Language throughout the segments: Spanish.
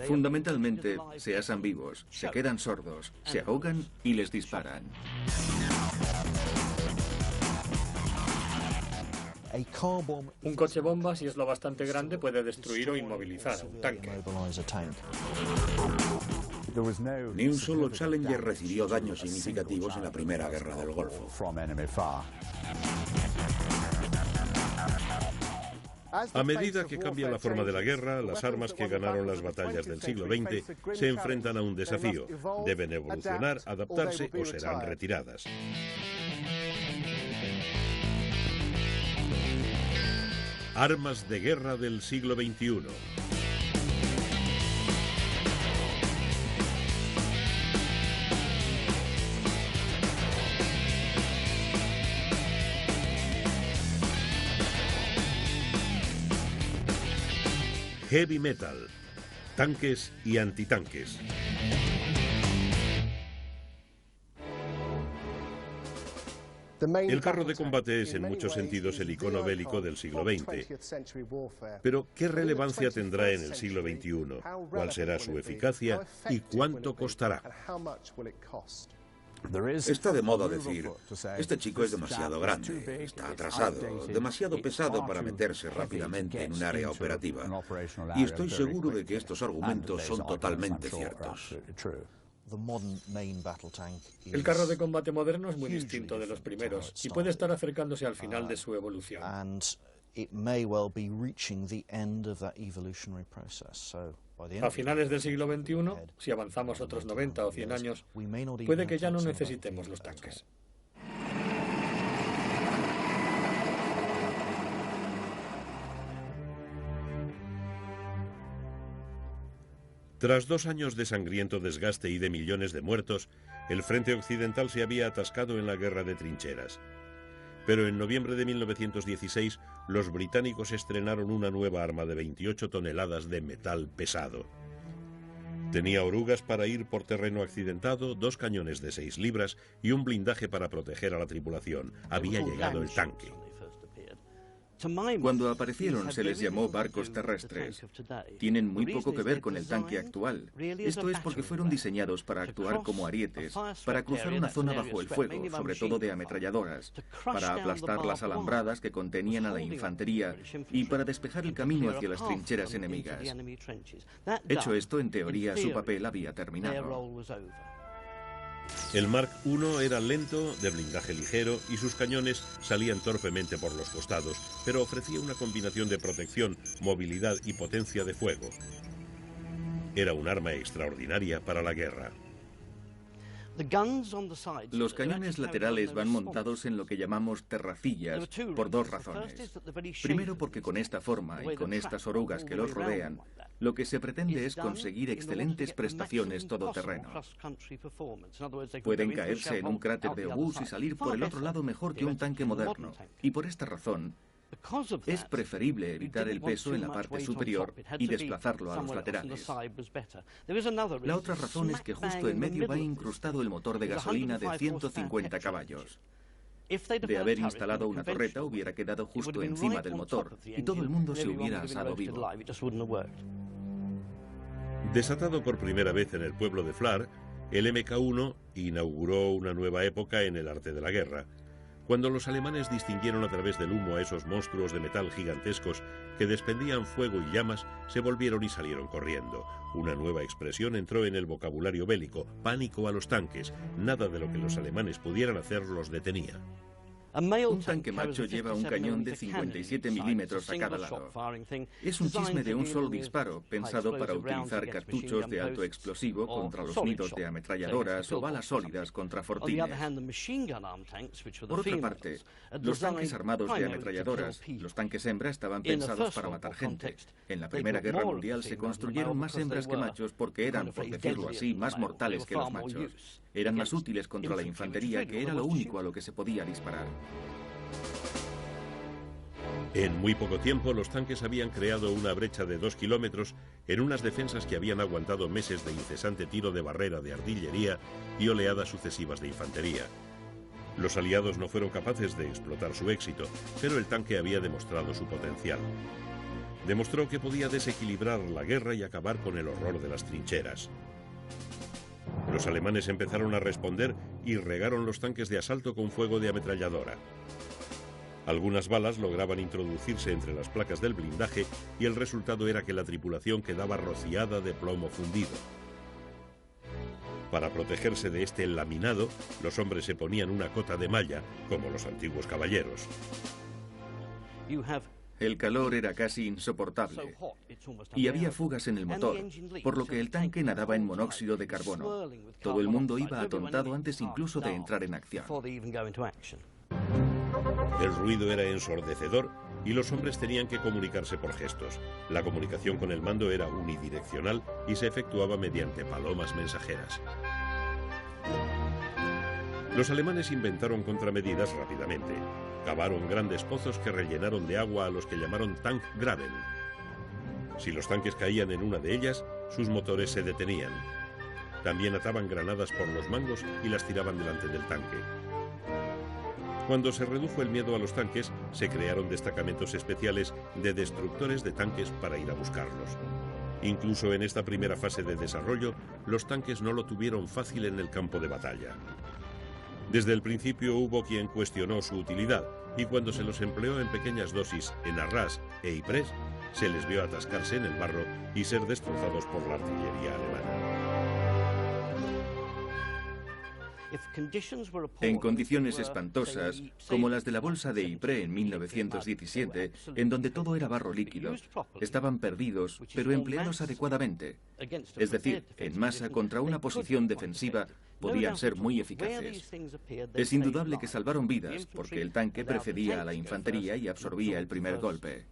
Fundamentalmente, se asan vivos, se quedan sordos, se ahogan y les disparan. Un coche bomba, si es lo bastante grande, puede destruir o inmovilizar un tanque. Ni un solo Challenger recibió daños significativos en la Primera Guerra del Golfo. A medida que cambia la forma de la guerra, las armas que ganaron las batallas del siglo XX se enfrentan a un desafío. Deben evolucionar, adaptarse o serán retiradas. Armas de guerra del siglo XXI. Heavy metal, tanques y antitanques. El carro de combate es en muchos sentidos el icono bélico del siglo XX. Pero, ¿qué relevancia tendrá en el siglo XXI? ¿Cuál será su eficacia y cuánto costará? Está de moda decir, este chico es demasiado grande, está atrasado, demasiado pesado para meterse rápidamente en un área operativa. Y estoy seguro de que estos argumentos son totalmente ciertos. El carro de combate moderno es muy distinto de los primeros y puede estar acercándose al final de su evolución. A finales del siglo XXI, si avanzamos otros 90 o 100 años, puede que ya no necesitemos los tanques. Tras 2 años de sangriento desgaste y de millones de muertos, el frente occidental se había atascado en la guerra de trincheras. Pero en noviembre de 1916, los británicos estrenaron una nueva arma de 28 toneladas de metal pesado. Tenía orugas para ir por terreno accidentado, 2 cañones de 6 libras y un blindaje para proteger a la tripulación. Había llegado el tanque. Cuando aparecieron se les llamó barcos terrestres. Tienen muy poco que ver con el tanque actual. Esto es porque fueron diseñados para actuar como arietes, para cruzar una zona bajo el fuego, sobre todo de ametralladoras, para aplastar las alambradas que contenían a la infantería y para despejar el camino hacia las trincheras enemigas. Hecho esto, en teoría, su papel había terminado. El Mark I era lento, de blindaje ligero y sus cañones salían torpemente por los costados, pero ofrecía una combinación de protección, movilidad y potencia de fuego. Era un arma extraordinaria para la guerra. Los cañones laterales van montados en lo que llamamos terracillas por 2 razones. Primero, porque con esta forma y con estas orugas que los rodean, lo que se pretende es conseguir excelentes prestaciones todoterreno. Pueden caerse en un cráter de obús y salir por el otro lado mejor que un tanque moderno. Y por esta razón, es preferible evitar el peso en la parte superior y desplazarlo a los laterales. La otra razón es que justo en medio va incrustado el motor de gasolina de 150 caballos. De haber instalado una torreta hubiera quedado justo encima del motor y todo el mundo se hubiera asado vivo. Desatado por primera vez en el pueblo de Flars, el MK1 inauguró una nueva época en el arte de la guerra. Cuando los alemanes distinguieron a través del humo a esos monstruos de metal gigantescos que desprendían fuego y llamas, se volvieron y salieron corriendo. Una nueva expresión entró en el vocabulario bélico: pánico a los tanques. Nada de lo que los alemanes pudieran hacer los detenía. Un tanque macho lleva un cañón de 57 milímetros a cada lado. Es un chisme de un solo disparo, pensado para utilizar cartuchos de alto explosivo contra los nidos de ametralladoras o balas sólidas contra fortines. Por otra parte, los tanques armados de ametralladoras, los tanques hembra, estaban pensados para matar gente. En la Primera Guerra Mundial se construyeron más hembras que machos porque eran, por decirlo así, más mortales que los machos. Eran más útiles contra la infantería, que era lo único a lo que se podía disparar. En muy poco tiempo, los tanques habían creado una brecha de 2 kilómetros en unas defensas que habían aguantado meses de incesante tiro de barrera de artillería y oleadas sucesivas de infantería. Los aliados no fueron capaces de explotar su éxito, pero el tanque había demostrado su potencial. demostró que podía desequilibrar la guerra y acabar con el horror de las trincheras. Los alemanes empezaron a responder y regaron los tanques de asalto con fuego de ametralladora. Algunas balas lograban introducirse entre las placas del blindaje y el resultado era que la tripulación quedaba rociada de plomo fundido. Para protegerse de este laminado, los hombres se ponían una cota de malla, como los antiguos caballeros. El calor era casi insoportable y había fugas en el motor, por lo que el tanque nadaba en monóxido de carbono. Todo el mundo iba atontado antes incluso de entrar en acción. El ruido era ensordecedor y los hombres tenían que comunicarse por gestos. La comunicación con el mando era unidireccional y se efectuaba mediante palomas mensajeras. Los alemanes inventaron contramedidas rápidamente. Cavaron grandes pozos que rellenaron de agua a los que llamaron Tankgraben. Si los tanques caían en una de ellas, sus motores se detenían. También ataban granadas por los mangos y las tiraban delante del tanque. Cuando se redujo el miedo a los tanques, se crearon destacamentos especiales de destructores de tanques para ir a buscarlos. Incluso en esta primera fase de desarrollo, los tanques no lo tuvieron fácil en el campo de batalla. Desde el principio hubo quien cuestionó su utilidad y cuando se los empleó en pequeñas dosis en Arras e Ypres, se les vio atascarse en el barro y ser destrozados por la artillería alemana. En condiciones espantosas, como las de la bolsa de Ypres en 1917, en donde todo era barro líquido, estaban perdidos, pero empleados adecuadamente. Es decir, en masa contra una posición defensiva, podían ser muy eficaces. Es indudable que salvaron vidas, porque el tanque precedía a la infantería y absorbía el primer golpe.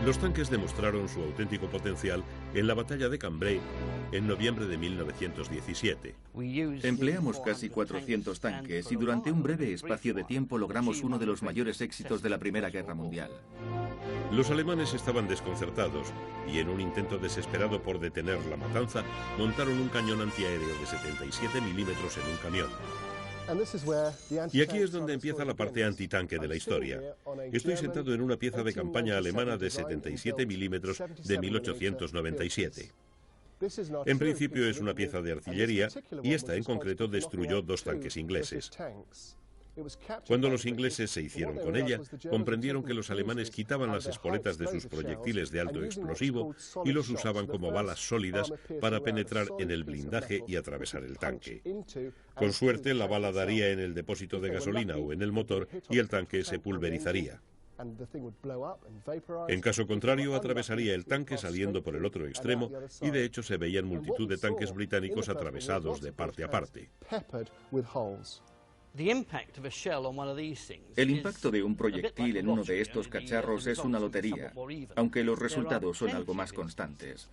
Los tanques demostraron su auténtico potencial en la batalla de Cambrai en noviembre de 1917. Empleamos casi 400 tanques y durante un breve espacio de tiempo logramos uno de los mayores éxitos de la Primera Guerra Mundial. Los alemanes estaban desconcertados y en un intento desesperado por detener la matanza, montaron un cañón antiaéreo de 77 milímetros en un camión. Y aquí es donde empieza la parte antitanque de la historia. Estoy sentado en una pieza de campaña alemana de 77 milímetros de 1897. En principio es una pieza de artillería y esta en concreto destruyó 2 tanques ingleses. Cuando los ingleses se hicieron con ella, comprendieron que los alemanes quitaban las espoletas de sus proyectiles de alto explosivo y los usaban como balas sólidas para penetrar en el blindaje y atravesar el tanque. Con suerte, la bala daría en el depósito de gasolina o en el motor y el tanque se pulverizaría. En caso contrario, atravesaría el tanque saliendo por el otro extremo y de hecho se veían multitud de tanques británicos atravesados de parte a parte. El impacto de un proyectil en uno de estos cacharros es una lotería, aunque los resultados son algo más constantes.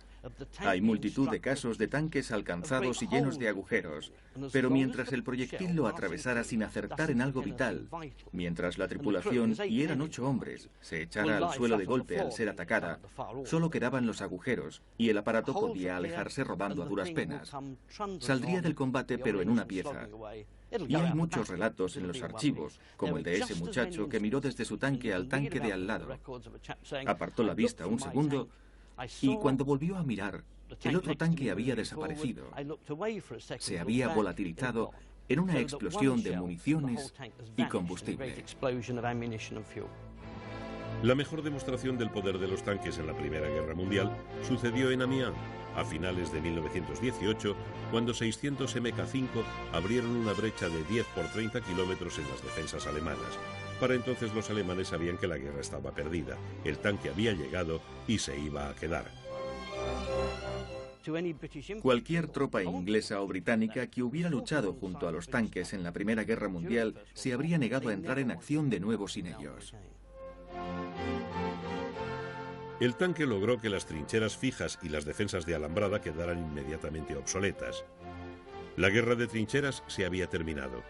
Hay multitud de casos de tanques alcanzados y llenos de agujeros, pero mientras el proyectil lo atravesara sin acertar en algo vital, mientras la tripulación, y eran 8 hombres, se echara al suelo de golpe al ser atacada, solo quedaban los agujeros y el aparato podía alejarse rodando a duras penas. Saldría del combate pero en una pieza. Y hay muchos relatos en los archivos, como el de ese muchacho que miró desde su tanque al tanque de al lado. Apartó la vista un segundo y cuando volvió a mirar, el otro tanque había desaparecido. Se había volatilizado en una explosión de municiones y combustible. La mejor demostración del poder de los tanques en la Primera Guerra Mundial sucedió en Amiens, a finales de 1918, cuando 600 MK5 abrieron una brecha de 10 por 30 kilómetros en las defensas alemanas. Para entonces los alemanes sabían que la guerra estaba perdida, el tanque había llegado y se iba a quedar. Cualquier tropa inglesa o británica que hubiera luchado junto a los tanques en la Primera Guerra Mundial se habría negado a entrar en acción de nuevo sin ellos. El tanque logró que las trincheras fijas y las defensas de alambrada quedaran inmediatamente obsoletas. La guerra de trincheras se había terminado.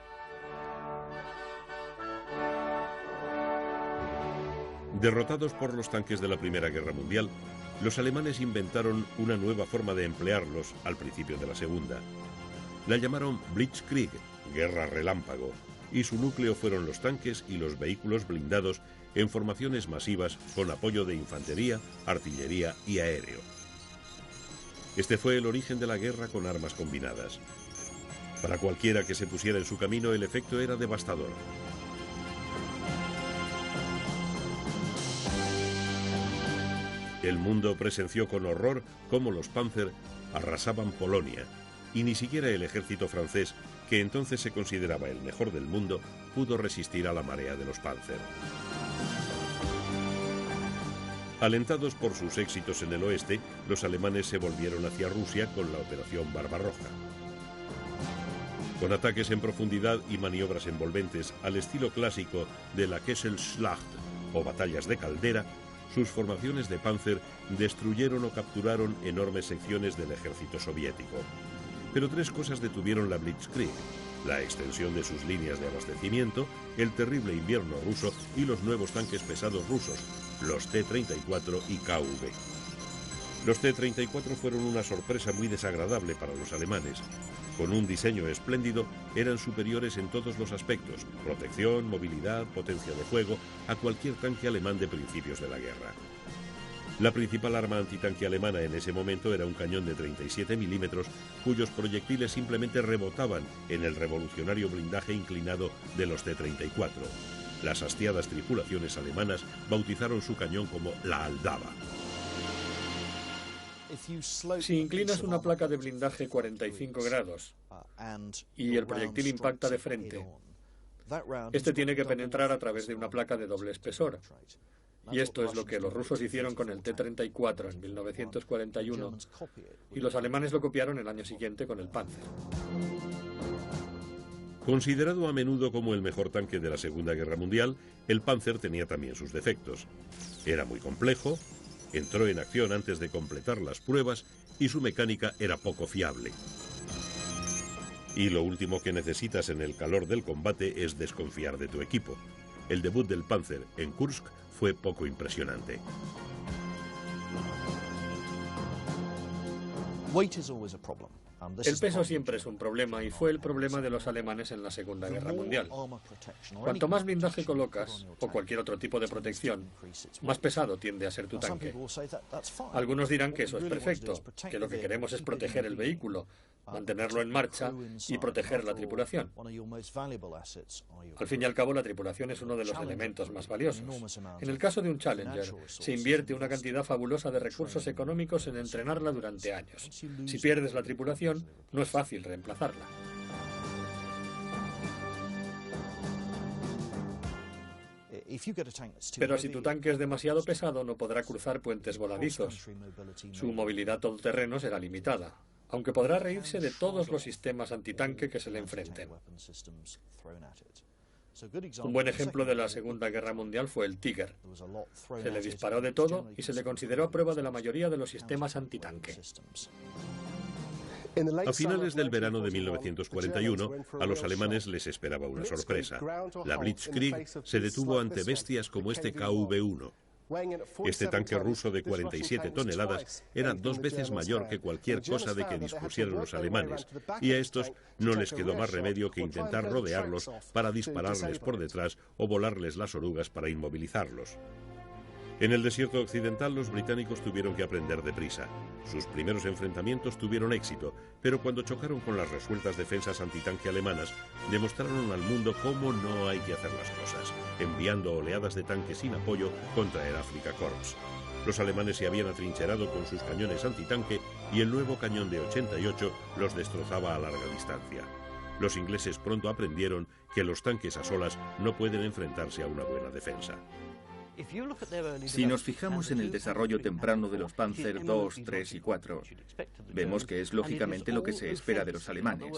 Derrotados por los tanques de la Primera Guerra Mundial, los alemanes inventaron una nueva forma de emplearlos al principio de la Segunda. La llamaron Blitzkrieg, guerra relámpago, y su núcleo fueron los tanques y los vehículos blindados en formaciones masivas con apoyo de infantería, artillería y aéreo. Este fue el origen de la guerra con armas combinadas. Para cualquiera que se pusiera en su camino, el efecto era devastador. El mundo presenció con horror cómo los Panzer arrasaban Polonia, y ni siquiera el ejército francés, que entonces se consideraba el mejor del mundo, pudo resistir a la marea de los Panzer. Alentados por sus éxitos en el oeste, los alemanes se volvieron hacia Rusia con la Operación Barbarroja. Con ataques en profundidad y maniobras envolventes al estilo clásico de la Kesselschlacht o batallas de caldera, sus formaciones de Panzer destruyeron o capturaron enormes secciones del ejército soviético. Pero tres cosas detuvieron la Blitzkrieg: la extensión de sus líneas de abastecimiento, el terrible invierno ruso y los nuevos tanques pesados rusos, los T-34 y KV. Los T-34 fueron una sorpresa muy desagradable para los alemanes. Con un diseño espléndido, eran superiores en todos los aspectos: protección, movilidad, potencia de fuego, a cualquier tanque alemán de principios de la guerra. La principal arma antitanque alemana en ese momento era un cañón de 37 milímetros, cuyos proyectiles simplemente rebotaban en el revolucionario blindaje inclinado de los T-34. Las hastiadas tripulaciones alemanas bautizaron su cañón como la Aldaba. Si inclinas una placa de blindaje 45 grados y el proyectil impacta de frente, este tiene que penetrar a través de una placa de doble espesor. Y esto es lo que los rusos hicieron con el T-34 en 1941 y los alemanes lo copiaron el año siguiente con el Panzer. Considerado a menudo como el mejor tanque de la Segunda Guerra Mundial, el Panzer tenía también sus defectos. Era muy complejo, entró en acción antes de completar las pruebas y su mecánica era poco fiable. Y lo último que necesitas en el calor del combate es desconfiar de tu equipo. El debut del Panzer en Kursk fue poco impresionante. El peso siempre es un problema y fue el problema de los alemanes en la Segunda Guerra Mundial. Cuanto más blindaje colocas, o cualquier otro tipo de protección, más pesado tiende a ser tu tanque. Algunos dirán que eso es perfecto, que lo que queremos es proteger el vehículo, mantenerlo en marcha y proteger la tripulación. Al fin y al cabo, la tripulación es uno de los elementos más valiosos. En el caso de un Challenger, se invierte una cantidad fabulosa de recursos económicos en entrenarla durante años. Si pierdes la tripulación, no es fácil reemplazarla. Pero si tu tanque es demasiado pesado, no podrá cruzar puentes voladizos. Su movilidad todoterreno será limitada, aunque podrá reírse de todos los sistemas antitanque que se le enfrenten. Un buen ejemplo de la Segunda Guerra Mundial fue el Tiger. Se le disparó de todo y se le consideró a prueba de la mayoría de los sistemas antitanque. A finales del verano de 1941, a los alemanes les esperaba una sorpresa. La Blitzkrieg se detuvo ante bestias como este KV-1. Este tanque ruso de 47 toneladas era 2 veces mayor que cualquier cosa de que dispusieran los alemanes, y a estos no les quedó más remedio que intentar rodearlos para dispararles por detrás o volarles las orugas para inmovilizarlos. En el desierto occidental, los británicos tuvieron que aprender deprisa. Sus primeros enfrentamientos tuvieron éxito, pero cuando chocaron con las resueltas defensas antitanque alemanas, demostraron al mundo cómo no hay que hacer las cosas, enviando oleadas de tanques sin apoyo contra el Afrika Korps. Los alemanes se habían atrincherado con sus cañones antitanque y el nuevo cañón de 88 los destrozaba a larga distancia. Los ingleses pronto aprendieron que los tanques a solas no pueden enfrentarse a una buena defensa. Si nos fijamos en el desarrollo temprano de los Panzer II, III y IV, vemos que es lógicamente lo que se espera de los alemanes.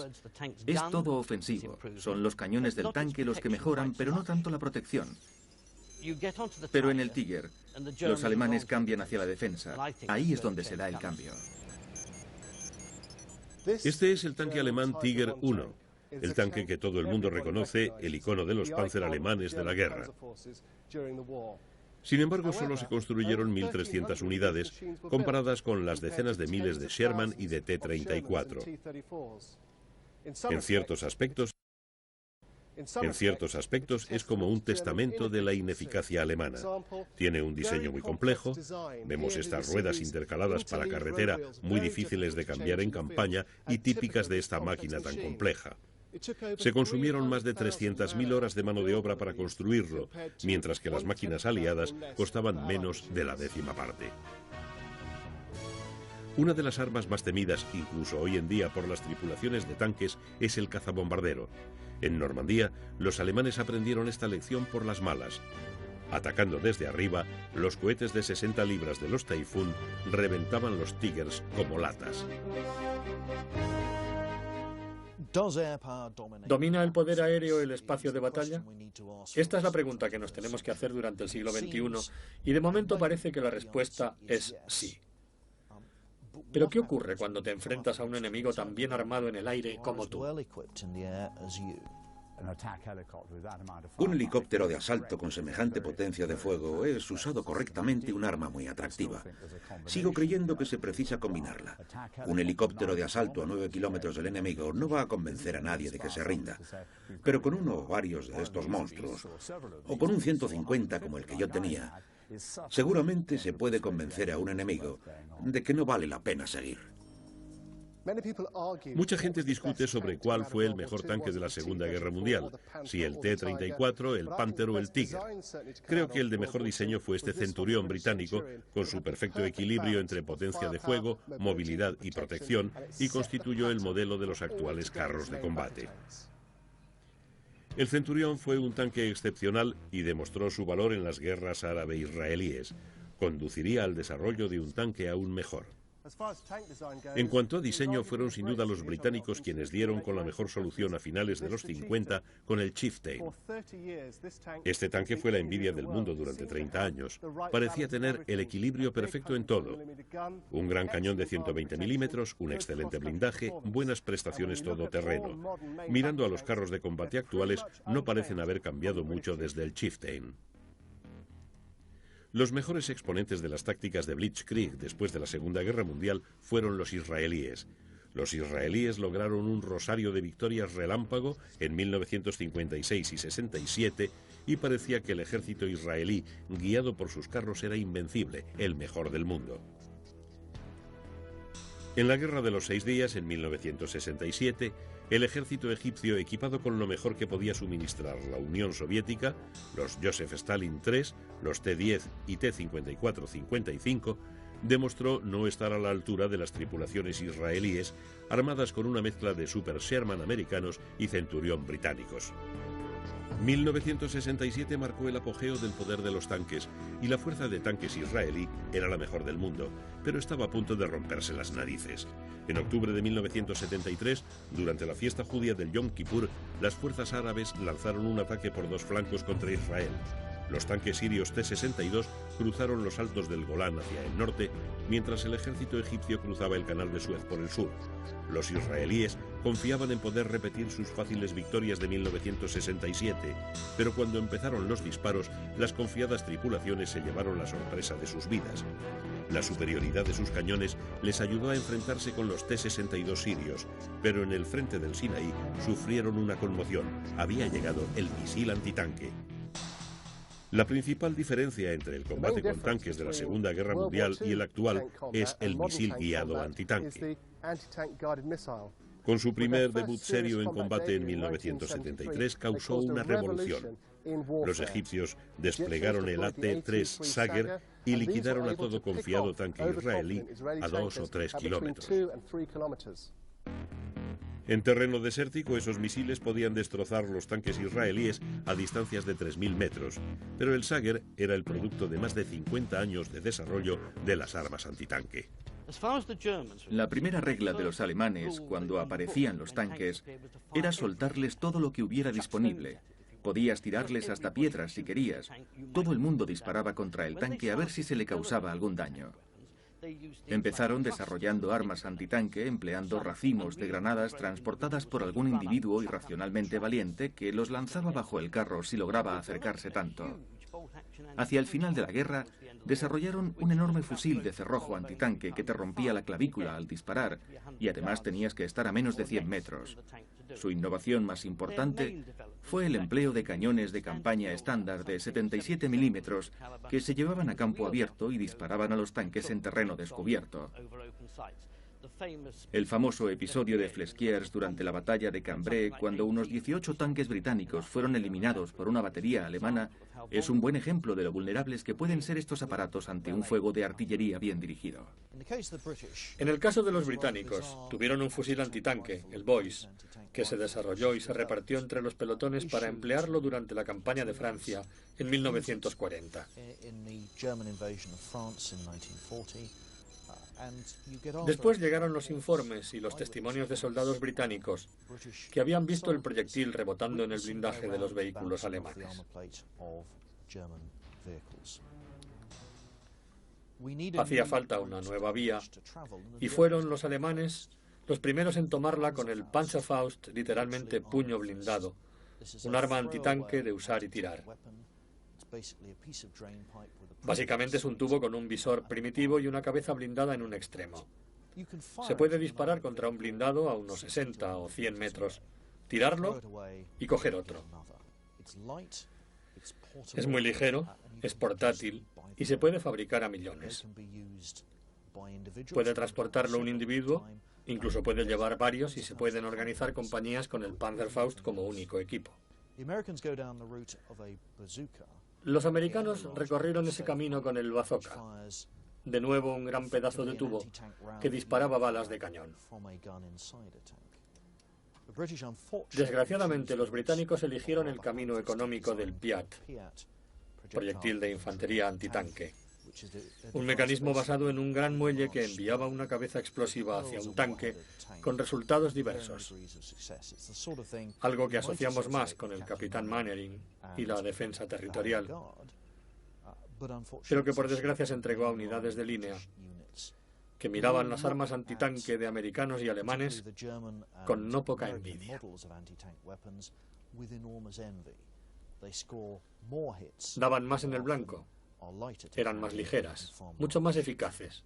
Es todo ofensivo. Son los cañones del tanque los que mejoran, pero no tanto la protección. Pero en el Tiger, los alemanes cambian hacia la defensa. Ahí es donde se da el cambio. Este es el tanque alemán Tiger I, el tanque que todo el mundo reconoce, el icono de los Panzer alemanes de la guerra. Sin embargo, solo se construyeron 1.300 unidades, comparadas con las decenas de miles de Sherman y de T-34. En ciertos aspectos, En ciertos aspectos es como un testamento de la ineficacia alemana. Tiene un diseño muy complejo, vemos estas ruedas intercaladas para carretera muy difíciles de cambiar en campaña y típicas de esta máquina tan compleja. Se consumieron más de 300.000 horas de mano de obra para construirlo, mientras que las máquinas aliadas costaban menos de la 10ª parte. Una de las armas más temidas, incluso hoy en día, por las tripulaciones de tanques es el cazabombardero. En Normandía, los alemanes aprendieron esta lección por las malas. Atacando desde arriba, los cohetes de 60 libras de los Typhoon reventaban los Tigers como latas. ¿Domina el poder aéreo el espacio de batalla? Esta es la pregunta que nos tenemos que hacer durante el siglo XXI y de momento parece que la respuesta es sí. Pero ¿qué ocurre cuando te enfrentas a un enemigo tan bien armado en el aire como tú? Un helicóptero de asalto con semejante potencia de fuego es, usado correctamente, un arma muy atractiva. Sigo creyendo que se precisa combinarla. Un helicóptero de asalto a 9 kilómetros del enemigo no va a convencer a nadie de que se rinda. Pero con uno o varios de estos monstruos, o con un 150 como el que yo tenía, seguramente se puede convencer a un enemigo de que no vale la pena seguir. Mucha gente discute sobre cuál fue el mejor tanque de la Segunda Guerra Mundial, si el T-34, el Panther o el Tiger. Creo que el de mejor diseño fue este Centurión británico, con su perfecto equilibrio entre potencia de fuego, movilidad y protección, y constituyó el modelo de los actuales carros de combate. El Centurión fue un tanque excepcional y demostró su valor en las guerras árabe-israelíes. Conduciría al desarrollo de un tanque aún mejor. En cuanto a diseño, fueron sin duda los británicos quienes dieron con la mejor solución a finales de los 50 con el Chieftain. Este tanque fue la envidia del mundo durante 30 años. Parecía tener el equilibrio perfecto en todo. Un gran cañón de 120 milímetros, un excelente blindaje, buenas prestaciones todoterreno. Mirando a los carros de combate actuales, no parecen haber cambiado mucho desde el Chieftain. Los mejores exponentes de las tácticas de Blitzkrieg después de la Segunda Guerra Mundial fueron los israelíes. Los israelíes lograron un rosario de victorias relámpago en 1956 y 67 y parecía que el ejército israelí, guiado por sus carros, era invencible, el mejor del mundo. En la Guerra de los 6 Días, en 1967, el ejército egipcio, equipado con lo mejor que podía suministrar la Unión Soviética, los Joseph Stalin III, los T-10 y T-54-55, demostró no estar a la altura de las tripulaciones israelíes, armadas con una mezcla de Super Sherman americanos y Centurión británicos. 1967 marcó el apogeo del poder de los tanques y la fuerza de tanques israelí era la mejor del mundo, pero estaba a punto de romperse las narices. En octubre de 1973, durante la fiesta judía del Yom Kippur, las fuerzas árabes lanzaron un ataque por dos flancos contra Israel. Los tanques sirios T-62 cruzaron los altos del Golán hacia el norte, mientras el ejército egipcio cruzaba el canal de Suez por el sur. Los israelíes confiaban en poder repetir sus fáciles victorias de 1967, pero cuando empezaron los disparos, las confiadas tripulaciones se llevaron la sorpresa de sus vidas. La superioridad de sus cañones les ayudó a enfrentarse con los T-62 sirios, pero en el frente del Sinaí sufrieron una conmoción. Había llegado el misil antitanque. La principal diferencia entre el combate con tanques de la Segunda Guerra Mundial y el actual es el misil guiado antitanque. Con su primer debut serio en combate en 1973 causó una revolución. Los egipcios desplegaron el AT-3 Sager y liquidaron a todo confiado tanque israelí a 2 o 3 kilómetros. En terreno desértico, esos misiles podían destrozar los tanques israelíes a distancias de 3.000 metros, pero el Sager era el producto de más de 50 años de desarrollo de las armas antitanque. La primera regla de los alemanes, cuando aparecían los tanques, era soltarles todo lo que hubiera disponible. Podías tirarles hasta piedras si querías. Todo el mundo disparaba contra el tanque a ver si se le causaba algún daño. Empezaron desarrollando armas antitanque empleando racimos de granadas transportadas por algún individuo irracionalmente valiente que los lanzaba bajo el carro si lograba acercarse tanto. Hacia el final de la guerra, desarrollaron un enorme fusil de cerrojo antitanque que te rompía la clavícula al disparar y además tenías que estar a menos de 100 metros. Su innovación más importante fue el empleo de cañones de campaña estándar de 77 milímetros que se llevaban a campo abierto y disparaban a los tanques en terreno descubierto. El famoso episodio de Flesquières durante la batalla de Cambrai, cuando unos 18 tanques británicos fueron eliminados por una batería alemana, es un buen ejemplo de lo vulnerables que pueden ser estos aparatos ante un fuego de artillería bien dirigido. En el caso de los británicos, tuvieron un fusil antitanque, el Boyce, que se desarrolló y se repartió entre los pelotones para emplearlo durante la campaña de Francia en 1940. Después llegaron los informes y los testimonios de soldados británicos que habían visto el proyectil rebotando en el blindaje de los vehículos alemanes. Hacía falta una nueva vía y fueron los alemanes los primeros en tomarla con el Panzerfaust, literalmente puño blindado, un arma antitanque de usar y tirar. Básicamente es un tubo con un visor primitivo y una cabeza blindada en un extremo. Se puede disparar contra un blindado a unos 60 o 100 metros, tirarlo y coger otro. Es muy ligero, es portátil y se puede fabricar a millones. Puede transportarlo un individuo, incluso puede llevar varios y se pueden organizar compañías con el Panzerfaust como único equipo. Los americanos recorrieron ese camino con el bazooka, de nuevo un gran pedazo de tubo que disparaba balas de cañón. Desgraciadamente, los británicos eligieron el camino económico del Piat, proyectil de infantería antitanque, un mecanismo basado en un gran muelle que enviaba una cabeza explosiva hacia un tanque con resultados diversos. Algo que asociamos más con el capitán Mannering y la defensa territorial, pero que por desgracia se entregó a unidades de línea que miraban las armas antitanque de americanos y alemanes con no poca envidia. Daban más en el blanco, eran más ligeras, mucho más eficaces.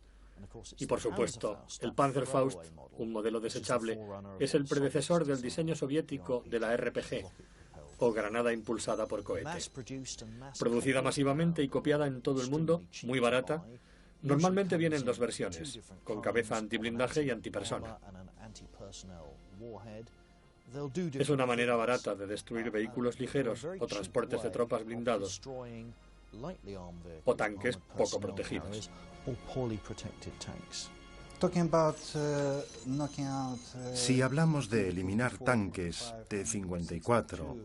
Y por supuesto, el Panzerfaust, un modelo desechable, es el predecesor del diseño soviético de la RPG, o granada impulsada por cohete. Producida masivamente y copiada en todo el mundo, muy barata, normalmente viene en dos versiones, con cabeza antiblindaje y antipersona. Es una manera barata de destruir vehículos ligeros o transportes de tropas blindados o tanques poco protegidos. Si hablamos de eliminar tanques de 54,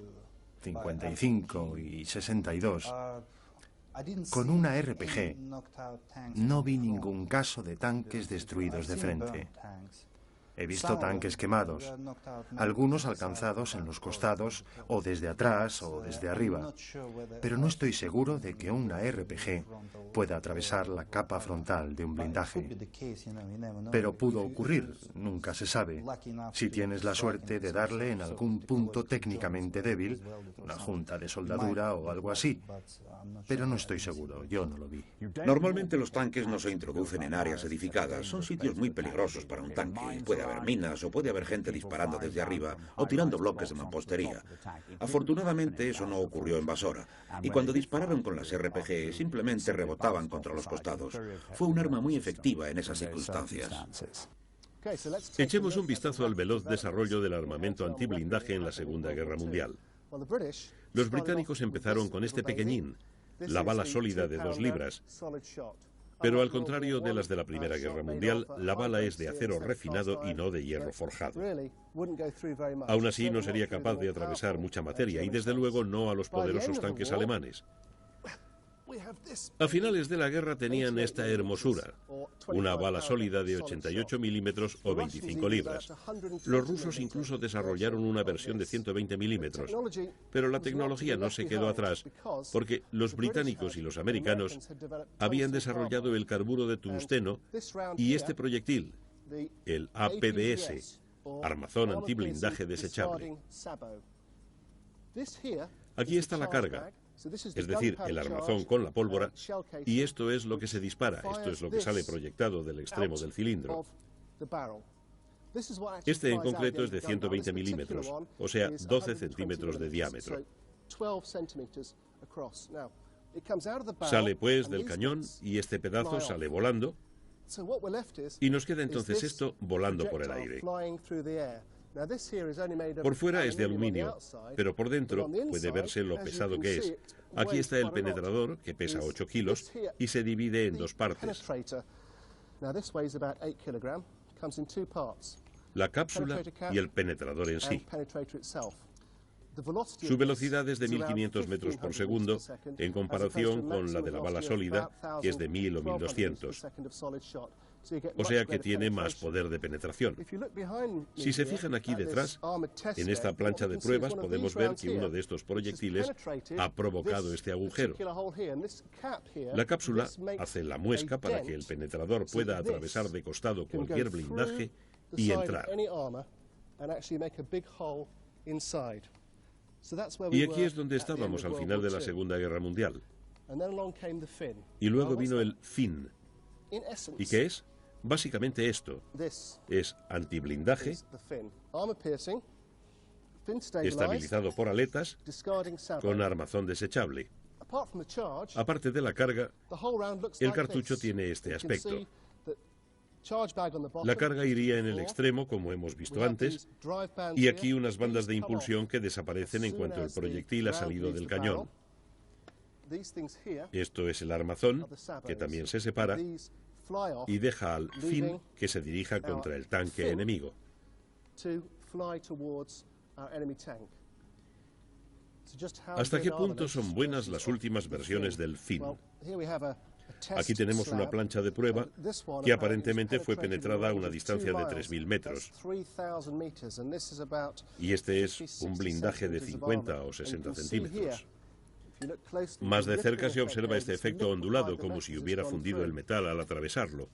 55 y 62, con una RPG no vi ningún caso de tanques destruidos de frente. He visto tanques quemados, algunos alcanzados en los costados o desde atrás o desde arriba, pero no estoy seguro de que una RPG pueda atravesar la capa frontal de un blindaje. Pero pudo ocurrir, nunca se sabe, si tienes la suerte de darle en algún punto técnicamente débil, una junta de soldadura o algo así. Pero no estoy seguro, yo no lo vi. Normalmente los tanques no se introducen en áreas edificadas, son sitios muy peligrosos para un tanque. Puede haber minas o puede haber gente disparando desde arriba o tirando bloques de mampostería. Afortunadamente eso no ocurrió en Basora, y cuando dispararon con las RPG simplemente rebotaban contra los costados. Fue un arma muy efectiva en esas circunstancias. Echemos un vistazo al veloz desarrollo del armamento antiblindaje en la Segunda Guerra Mundial. Los británicos empezaron con este pequeñín, la bala sólida de 2 libras, pero al contrario de las de la Primera Guerra Mundial, la bala es de acero refinado y no de hierro forjado. Aún así, no sería capaz de atravesar mucha materia y desde luego no a los poderosos tanques alemanes. A finales de la guerra tenían esta hermosura, una bala sólida de 88 milímetros o 25 libras. Los rusos incluso desarrollaron una versión de 120 milímetros, pero la tecnología no se quedó atrás porque los británicos y los americanos habían desarrollado el carburo de tungsteno y este proyectil, el APDS, armazón antiblindaje desechable. Aquí está la carga. es decir, el armazón con la pólvora, y esto es lo que se dispara, esto es lo que sale proyectado del extremo del cilindro. Este en concreto es de 120 milímetros, o sea, 12 centímetros de diámetro. Sale pues del cañón y este pedazo sale volando, y nos queda entonces esto volando por el aire. Por fuera es de aluminio, pero por dentro puede verse lo pesado que es. Aquí está el penetrador, que pesa 8 kilos, y se divide en dos partes. La cápsula y el penetrador en sí. Su velocidad es de 1500 metros por segundo, en comparación con la de la bala sólida, que es de 1000 o 1200. O sea que tiene más poder de penetración. Si se fijan aquí detrás, en esta plancha de pruebas podemos ver que uno de estos proyectiles ha provocado este agujero. La cápsula hace la muesca para que el penetrador pueda atravesar de costado cualquier blindaje y entrar. Y aquí es donde estábamos al final de la Segunda Guerra Mundial. Y luego vino el fin. ¿Y qué es? Básicamente esto. Es antiblindaje, estabilizado por aletas, con armazón desechable. Aparte de la carga, el cartucho tiene este aspecto. La carga iría en el extremo, como hemos visto antes, y aquí unas bandas de impulsión que desaparecen en cuanto el proyectil ha salido del cañón. Esto es el armazón, que también se separa, y deja al fin que se dirija contra el tanque enemigo. ¿Hasta qué punto son buenas las últimas versiones del fin? Aquí tenemos una plancha de prueba que aparentemente fue penetrada a una distancia de 3000 metros. Y este es un blindaje de 50 o 60 centímetros. Más de cerca se observa este efecto ondulado, como si hubiera fundido el metal al atravesarlo.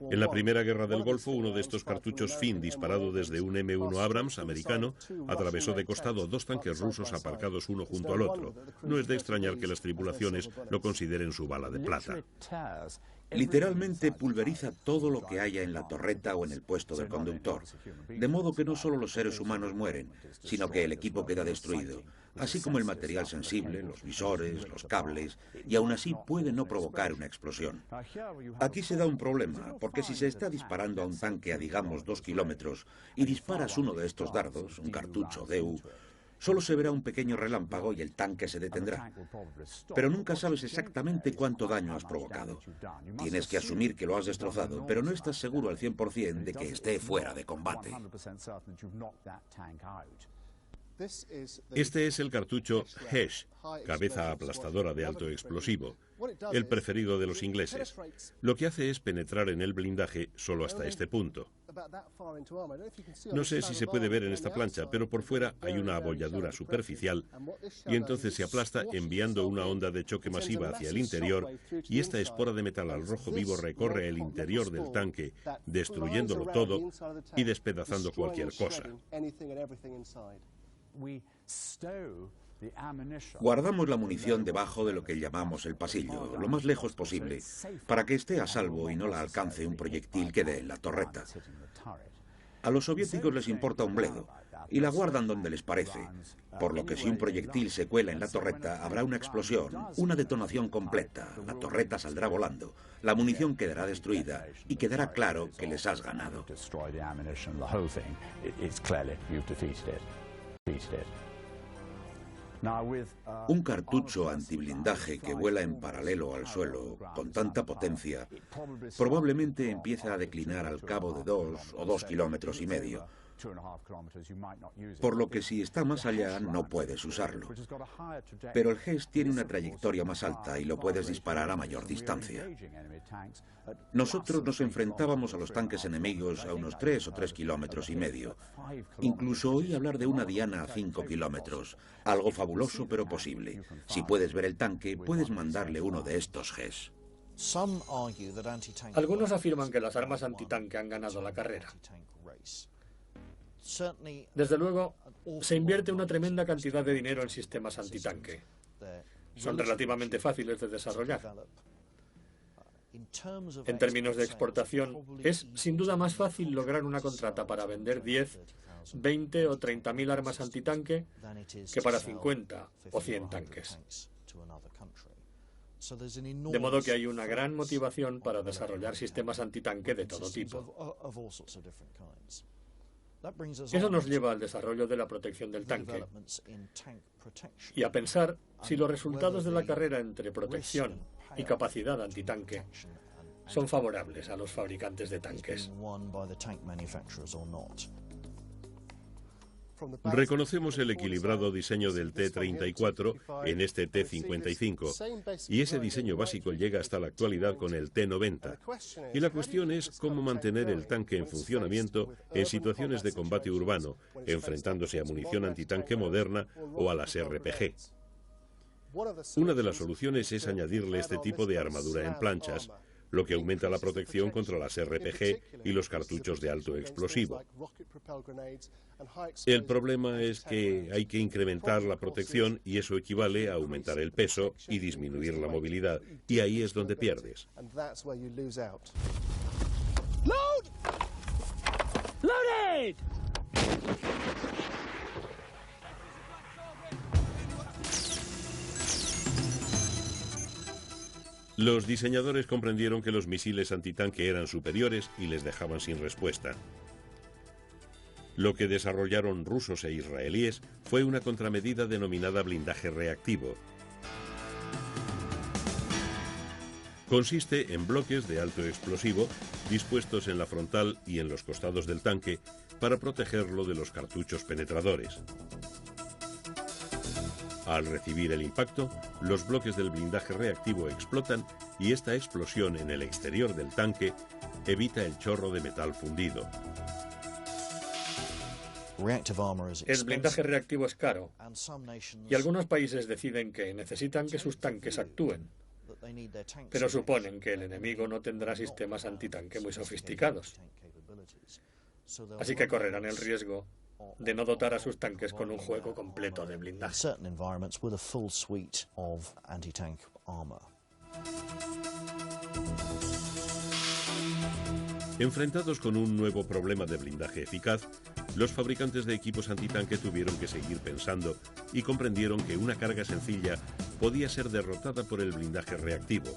En la Primera Guerra del Golfo, uno de estos cartuchos Fin, disparado desde un M1 Abrams americano, atravesó de costado dos tanques rusos aparcados uno junto al otro. No es de extrañar que las tripulaciones lo consideren su bala de plata. Literalmente pulveriza todo lo que haya en la torreta o en el puesto del conductor, de modo que no solo los seres humanos mueren, sino que el equipo queda destruido, así como el material sensible, los visores, los cables, y aún así puede no provocar una explosión. Aquí se da un problema, porque si se está disparando a un tanque a, digamos, 2 kilómetros y disparas uno de estos dardos, un cartucho DEU, solo se verá un pequeño relámpago y el tanque se detendrá. Pero nunca sabes exactamente cuánto daño has provocado. Tienes que asumir que lo has destrozado, pero no estás seguro al 100% de que esté fuera de combate. Este es el cartucho HESH, cabeza aplastadora de alto explosivo, el preferido de los ingleses. Lo que hace es penetrar en el blindaje solo hasta este punto. No sé si se puede ver en esta plancha, pero por fuera hay una abolladura superficial y entonces se aplasta enviando una onda de choque masiva hacia el interior y esta espora de metal al rojo vivo recorre el interior del tanque, destruyéndolo todo y despedazando cualquier cosa. Guardamos la munición debajo de lo que llamamos el pasillo, lo más lejos posible, para que esté a salvo y no la alcance un proyectil que dé en la torreta. A los soviéticos les importa un bledo, y la guardan donde les parece, por lo que si un proyectil se cuela en la torreta, habrá una explosión, una detonación completa, la torreta saldrá volando, la munición quedará destruida y quedará claro que les has ganado. Un cartucho antiblindaje que vuela en paralelo al suelo con tanta potencia probablemente empieza a declinar al cabo de 2 o 2,5 kilómetros, por lo que si está más allá no puedes usarlo. Pero el HESH tiene una trayectoria más alta y lo puedes disparar a mayor distancia. Nosotros nos enfrentábamos a los tanques enemigos a unos 3 o 3,5 kilómetros. Incluso oí hablar de una diana a 5 kilómetros, algo fabuloso pero posible. Si puedes ver el tanque, puedes mandarle uno de estos HESH. Algunos afirman que las armas antitanque han ganado la carrera. Desde luego, se invierte una tremenda cantidad de dinero en sistemas antitanque. Son relativamente fáciles de desarrollar. En términos de exportación, es sin duda más fácil lograr una contrata para vender 10, 20 o 30.000 armas antitanque que para 50 o 100 tanques. De modo que hay una gran motivación para desarrollar sistemas antitanque de todo tipo. Eso nos lleva al desarrollo de la protección del tanque y a pensar si los resultados de la carrera entre protección y capacidad antitanque son favorables a los fabricantes de tanques. Reconocemos el equilibrado diseño del T-34 en este T-55 y ese diseño básico llega hasta la actualidad con el T-90. Y la cuestión es cómo mantener el tanque en funcionamiento en situaciones de combate urbano, enfrentándose a munición antitanque moderna o a las RPG. Una de las soluciones es añadirle este tipo de armadura en planchas, lo que aumenta la protección contra las RPG y los cartuchos de alto explosivo. El problema es que hay que incrementar la protección y eso equivale a aumentar el peso y disminuir la movilidad, y ahí es donde pierdes. Loaded! Los diseñadores comprendieron que los misiles antitanque eran superiores y les dejaban sin respuesta. Lo que desarrollaron rusos e israelíes fue una contramedida denominada blindaje reactivo. Consiste en bloques de alto explosivo dispuestos en la frontal y en los costados del tanque para protegerlo de los cartuchos penetradores. Al recibir el impacto, los bloques del blindaje reactivo explotan y esta explosión en el exterior del tanque evita el chorro de metal fundido. El blindaje reactivo es caro y algunos países deciden que necesitan que sus tanques actúen, pero suponen que el enemigo no tendrá sistemas antitanque muy sofisticados. Así que correrán el riesgo de no dotar a sus tanques con un juego completo de blindaje. Enfrentados con un nuevo problema de blindaje eficaz, los fabricantes de equipos antitanque tuvieron que seguir pensando y comprendieron que una carga sencilla podía ser derrotada por el blindaje reactivo,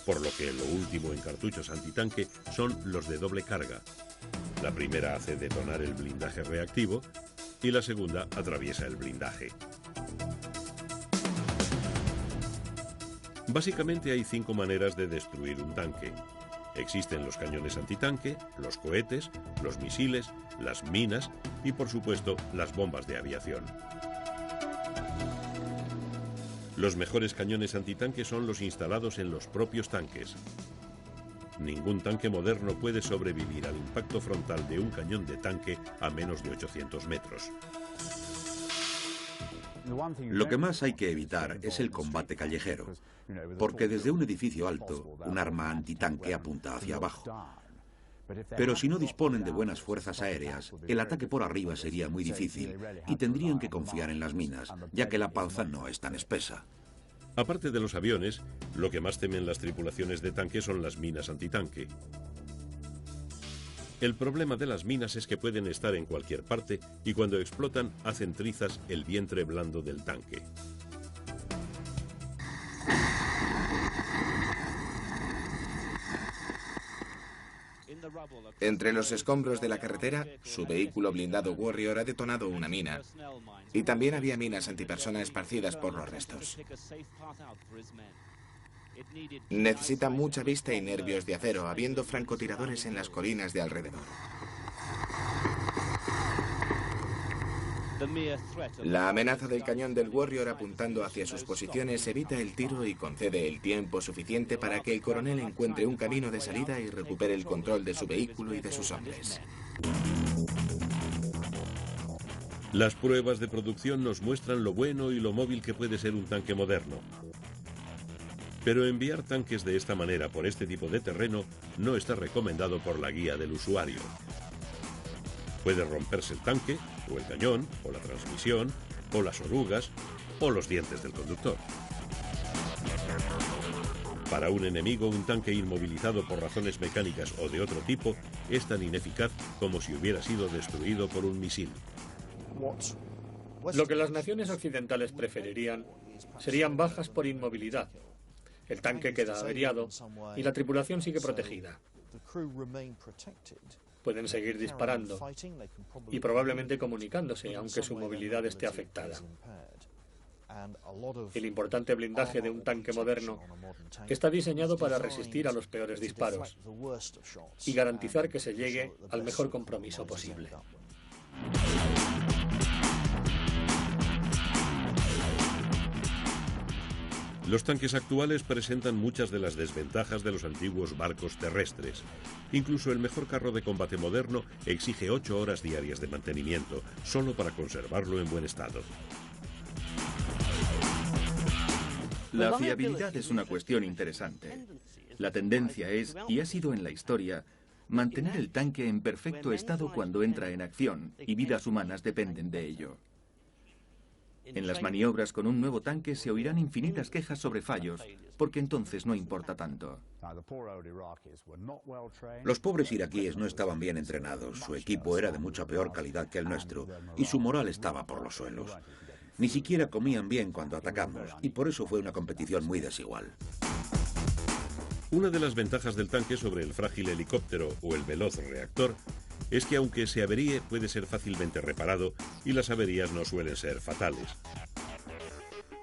por lo que lo último en cartuchos antitanque son los de doble carga. La primera hace detonar el blindaje reactivo y la segunda atraviesa el blindaje. Básicamente hay 5 maneras de destruir un tanque. Existen los cañones antitanque, los cohetes, los misiles, las minas y, por supuesto, las bombas de aviación. Los mejores cañones antitanque son los instalados en los propios tanques. Ningún tanque moderno puede sobrevivir al impacto frontal de un cañón de tanque a menos de 800 metros. Lo que más hay que evitar es el combate callejero, porque desde un edificio alto, un arma antitanque apunta hacia abajo. Pero si no disponen de buenas fuerzas aéreas, el ataque por arriba sería muy difícil y tendrían que confiar en las minas, ya que la panza no es tan espesa. Aparte de los aviones, lo que más temen las tripulaciones de tanque son las minas antitanque. El problema de las minas es que pueden estar en cualquier parte y cuando explotan hacen trizas el vientre blando del tanque. Entre los escombros de la carretera, su vehículo blindado Warrior ha detonado una mina. Y también había minas antipersona esparcidas por los restos. Necesita mucha vista y nervios de acero, habiendo francotiradores en las colinas de alrededor. La amenaza del cañón del Warrior apuntando hacia sus posiciones evita el tiro y concede el tiempo suficiente para que el coronel encuentre un camino de salida y recupere el control de su vehículo y de sus hombres. Las pruebas de producción nos muestran lo bueno y lo móvil que puede ser un tanque moderno. Pero enviar tanques de esta manera por este tipo de terreno no está recomendado por la guía del usuario. Puede romperse el tanque, o el cañón, o la transmisión, o las orugas, o los dientes del conductor. Para un enemigo, un tanque inmovilizado por razones mecánicas o de otro tipo es tan ineficaz como si hubiera sido destruido por un misil. Lo que las naciones occidentales preferirían serían bajas por inmovilidad. El tanque queda averiado y la tripulación sigue protegida. Pueden seguir disparando y probablemente comunicándose, aunque su movilidad esté afectada. El importante blindaje de un tanque moderno está diseñado para resistir a los peores disparos y garantizar que se llegue al mejor compromiso posible. Los tanques actuales presentan muchas de las desventajas de los antiguos barcos terrestres. Incluso el mejor carro de combate moderno exige 8 horas diarias de mantenimiento, solo para conservarlo en buen estado. La fiabilidad es una cuestión interesante. La tendencia es, y ha sido en la historia, mantener el tanque en perfecto estado cuando entra en acción, y vidas humanas dependen de ello. En las maniobras con un nuevo tanque se oirán infinitas quejas sobre fallos, porque entonces no importa tanto. Los pobres iraquíes no estaban bien entrenados, su equipo era de mucha peor calidad que el nuestro, y su moral estaba por los suelos. Ni siquiera comían bien cuando atacamos, y por eso fue una competición muy desigual. Una de las ventajas del tanque sobre el frágil helicóptero o el veloz reactor es que aunque se averíe puede ser fácilmente reparado y las averías no suelen ser fatales.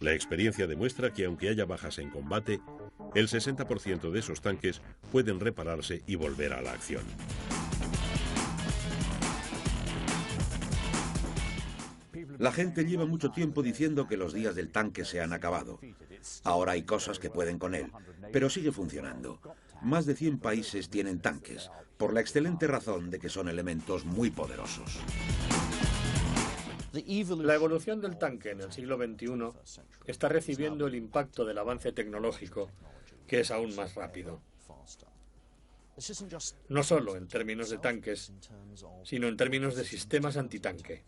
La experiencia demuestra que aunque haya bajas en combate, el 60% de esos tanques pueden repararse y volver a la acción. La gente lleva mucho tiempo diciendo que los días del tanque se han acabado. Ahora hay cosas que pueden con él, pero sigue funcionando. Más de 100 países tienen tanques, por la excelente razón de que son elementos muy poderosos. La evolución del tanque en el siglo XXI está recibiendo el impacto del avance tecnológico, que es aún más rápido. No solo en términos de tanques, sino en términos de sistemas antitanque.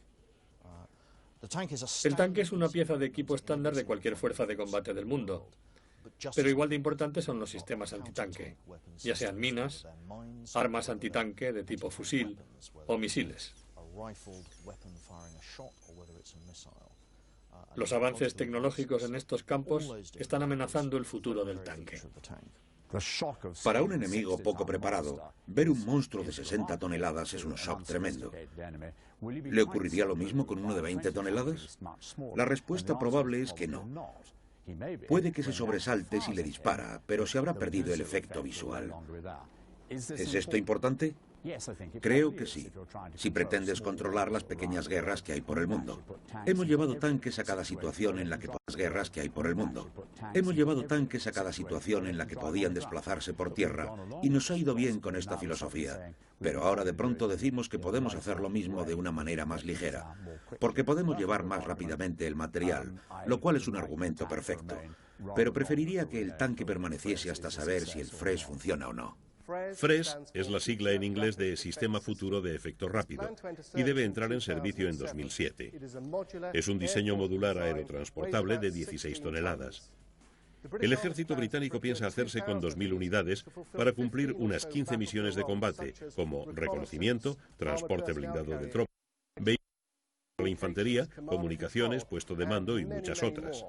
El tanque es una pieza de equipo estándar de cualquier fuerza de combate del mundo, pero igual de importantes son los sistemas antitanque, ya sean minas, armas antitanque de tipo fusil o misiles. Los avances tecnológicos en estos campos están amenazando el futuro del tanque. Para un enemigo poco preparado, ver un monstruo de 60 toneladas es un shock tremendo. ¿Le ocurriría lo mismo con uno de 20 toneladas? La respuesta probable es que no. Puede que se sobresalte si le dispara, pero se habrá perdido el efecto visual. ¿Es esto importante? Creo que sí, si pretendes controlar las pequeñas guerras que hay por el mundo. Hemos llevado tanques a cada situación en la que podían desplazarse por tierra, y nos ha ido bien con esta filosofía. Pero ahora de pronto decimos que podemos hacer lo mismo de una manera más ligera, porque podemos llevar más rápidamente el material, lo cual es un argumento perfecto. Pero preferiría que el tanque permaneciese hasta saber si el FRES funciona o no. FRES es la sigla en inglés de Sistema Futuro de Efecto Rápido y debe entrar en servicio en 2007. Es un diseño modular aerotransportable de 16 toneladas. El ejército británico piensa hacerse con 2.000 unidades para cumplir unas 15 misiones de combate, como reconocimiento, transporte blindado de tropas, vehículos de infantería, comunicaciones, puesto de mando y muchas otras.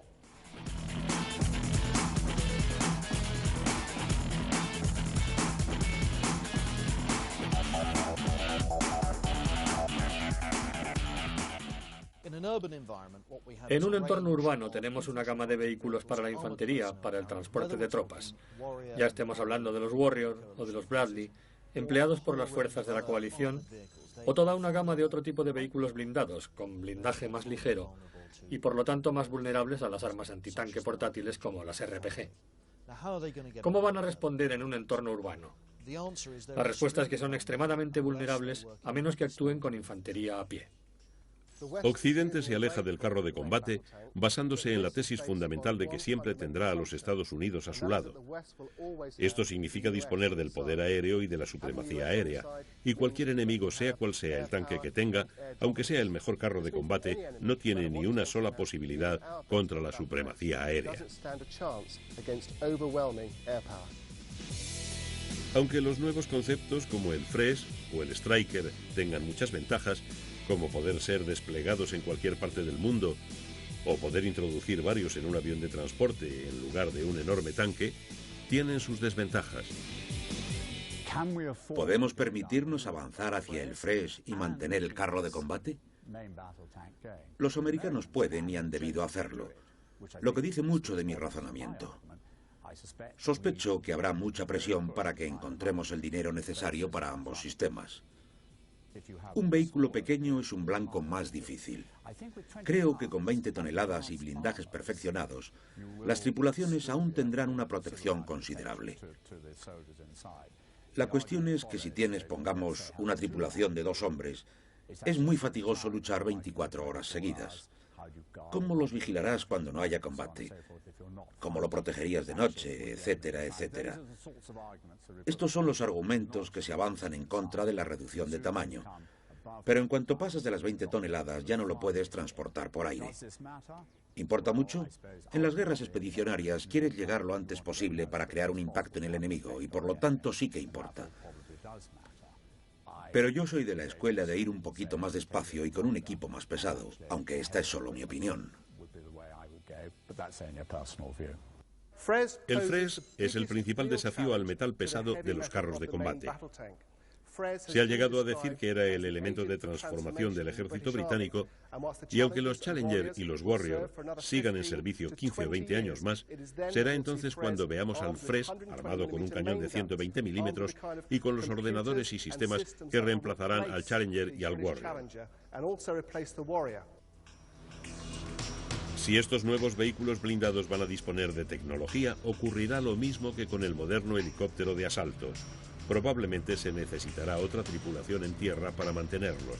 En un entorno urbano tenemos una gama de vehículos para la infantería, para el transporte de tropas. Ya estemos hablando de los Warrior o de los Bradley, empleados por las fuerzas de la coalición, o toda una gama de otro tipo de vehículos blindados, con blindaje más ligero, y por lo tanto más vulnerables a las armas antitanque portátiles como las RPG. ¿Cómo van a responder en un entorno urbano? La respuesta es que son extremadamente vulnerables a menos que actúen con infantería a pie. Occidente se aleja del carro de combate basándose en la tesis fundamental de que siempre tendrá a los Estados Unidos a su lado. Esto significa disponer del poder aéreo y de la supremacía aérea, y cualquier enemigo, sea cual sea el tanque que tenga, aunque sea el mejor carro de combate, no tiene ni una sola posibilidad contra la supremacía aérea. Aunque los nuevos conceptos como el FRES o el Striker tengan muchas ventajas, como poder ser desplegados en cualquier parte del mundo o poder introducir varios en un avión de transporte en lugar de un enorme tanque, tienen sus desventajas. ¿Podemos permitirnos avanzar hacia el FRES y mantener el carro de combate? Los americanos pueden y han debido hacerlo, lo que dice mucho de mi razonamiento. Sospecho que habrá mucha presión para que encontremos el dinero necesario para ambos sistemas. Un vehículo pequeño es un blanco más difícil. Creo que con 20 toneladas y blindajes perfeccionados, las tripulaciones aún tendrán una protección considerable. La cuestión es que si tienes, pongamos, una tripulación de 2 hombres, es muy fatigoso luchar 24 horas seguidas. ¿Cómo los vigilarás cuando no haya combate? ¿Cómo lo protegerías de noche? Etcétera, etcétera. Estos son los argumentos que se avanzan en contra de la reducción de tamaño. Pero en cuanto pasas de las 20 toneladas, ya no lo puedes transportar por aire. ¿Importa mucho? En las guerras expedicionarias quieres llegar lo antes posible para crear un impacto en el enemigo, y por lo tanto sí que importa. Pero yo soy de la escuela de ir un poquito más despacio y con un equipo más pesado, aunque esta es solo mi opinión. El FRES es el principal desafío al metal pesado de los carros de combate. Se ha llegado a decir que era el elemento de transformación del ejército británico, y aunque los Challenger y los Warrior sigan en servicio 15 o 20 años más, será entonces cuando veamos al FRES armado con un cañón de 120 milímetros y con los ordenadores y sistemas que reemplazarán al Challenger y al Warrior. Si estos nuevos vehículos blindados van a disponer de tecnología, ocurrirá lo mismo que con el moderno helicóptero de asalto. Probablemente se necesitará otra tripulación en tierra para mantenerlos.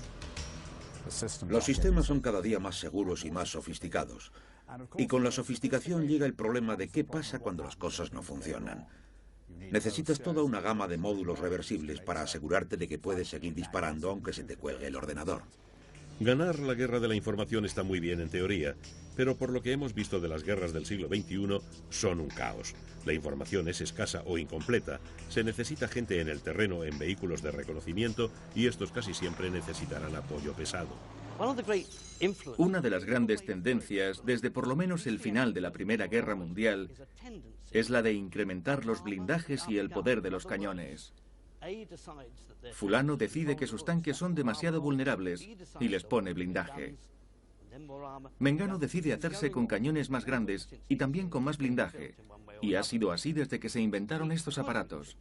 Los sistemas son cada día más seguros y más sofisticados. Y con la sofisticación llega el problema de qué pasa cuando las cosas no funcionan. Necesitas toda una gama de módulos reversibles para asegurarte de que puedes seguir disparando aunque se te cuelgue el ordenador. Ganar la guerra de la información está muy bien en teoría, pero por lo que hemos visto de las guerras del siglo XXI, son un caos. La información es escasa o incompleta, se necesita gente en el terreno en vehículos de reconocimiento y estos casi siempre necesitarán apoyo pesado. Una de las grandes tendencias, desde por lo menos el final de la Primera Guerra Mundial, es la de incrementar los blindajes y el poder de los cañones. Fulano decide que sus tanques son demasiado vulnerables y les pone blindaje. Mengano decide hacerse con cañones más grandes y también con más blindaje, y ha sido así desde que se inventaron estos aparatos.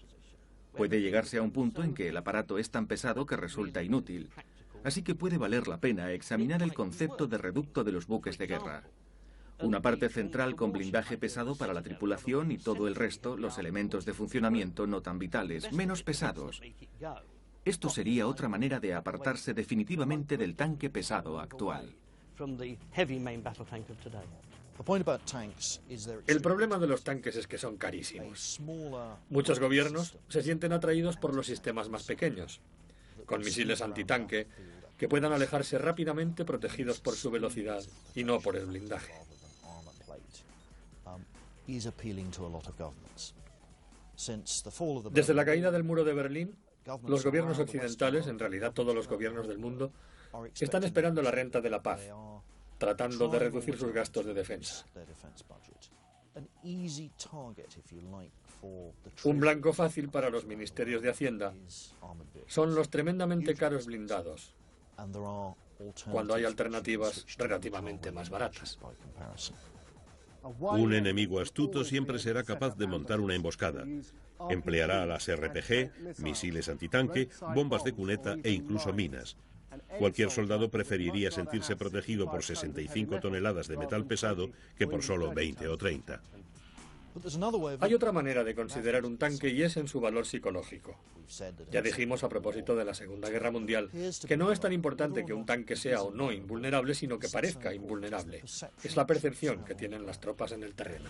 Puede llegarse a un punto en que el aparato es tan pesado que resulta inútil, así que puede valer la pena examinar el concepto de reducto de los buques de guerra. Una parte central con blindaje pesado para la tripulación y todo el resto, los elementos de funcionamiento no tan vitales, menos pesados. Esto sería otra manera de apartarse definitivamente del tanque pesado actual. El problema de los tanques es que son carísimos. Muchos gobiernos se sienten atraídos por los sistemas más pequeños, con misiles antitanque que puedan alejarse rápidamente protegidos por su velocidad y no por el blindaje. Desde la caída del muro de Berlín, los gobiernos occidentales, en realidad todos los gobiernos del mundo, están esperando la renta de la paz, tratando de reducir sus gastos de defensa. Un blanco fácil para los ministerios de Hacienda son los tremendamente caros blindados, cuando hay alternativas relativamente más baratas. Un enemigo astuto siempre será capaz de montar una emboscada. Empleará las RPG, misiles antitanque, bombas de cuneta e incluso minas. Cualquier soldado preferiría sentirse protegido por 65 toneladas de metal pesado que por solo 20 o 30. Hay otra manera de considerar un tanque y es en su valor psicológico. Ya dijimos a propósito de la Segunda Guerra Mundial que no es tan importante que un tanque sea o no invulnerable, sino que parezca invulnerable. Es la percepción que tienen las tropas en el terreno.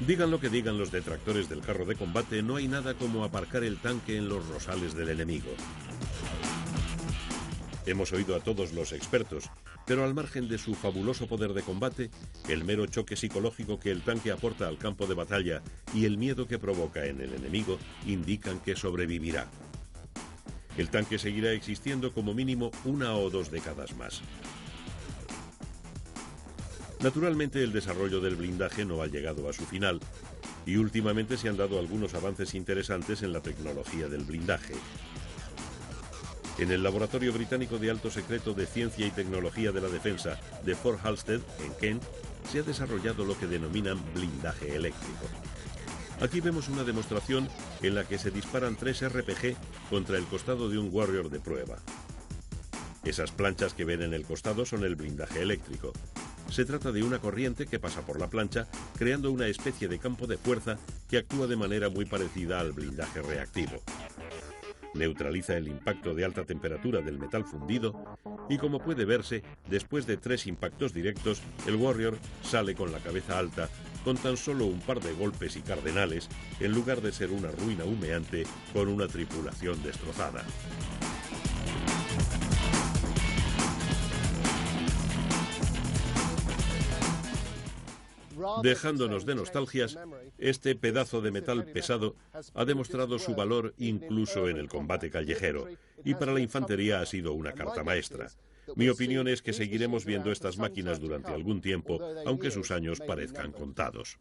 Digan lo que digan los detractores del carro de combate, no hay nada como aparcar el tanque en los rosales del enemigo. Hemos oído a todos los expertos, pero al margen de su fabuloso poder de combate, el mero choque psicológico que el tanque aporta al campo de batalla y el miedo que provoca en el enemigo indican que sobrevivirá. El tanque seguirá existiendo como mínimo 1 o 2 décadas más. Naturalmente, el desarrollo del blindaje no ha llegado a su final, y últimamente se han dado algunos avances interesantes en la tecnología del blindaje. En el Laboratorio Británico de Alto Secreto de Ciencia y Tecnología de la Defensa de Fort Halstead, en Kent, se ha desarrollado lo que denominan blindaje eléctrico. Aquí vemos una demostración en la que se disparan 3 RPG contra el costado de un Warrior de prueba. Esas planchas que ven en el costado son el blindaje eléctrico. Se trata de una corriente que pasa por la plancha, creando una especie de campo de fuerza que actúa de manera muy parecida al blindaje reactivo. Neutraliza el impacto de alta temperatura del metal fundido y, como puede verse, después de 3 impactos directos, el Warrior sale con la cabeza alta, con tan solo un par de golpes y cardenales, en lugar de ser una ruina humeante con una tripulación destrozada. Dejándonos de nostalgias, este pedazo de metal pesado ha demostrado su valor incluso en el combate callejero, y para la infantería ha sido una carta maestra. Mi opinión es que seguiremos viendo estas máquinas durante algún tiempo, aunque sus años parezcan contados.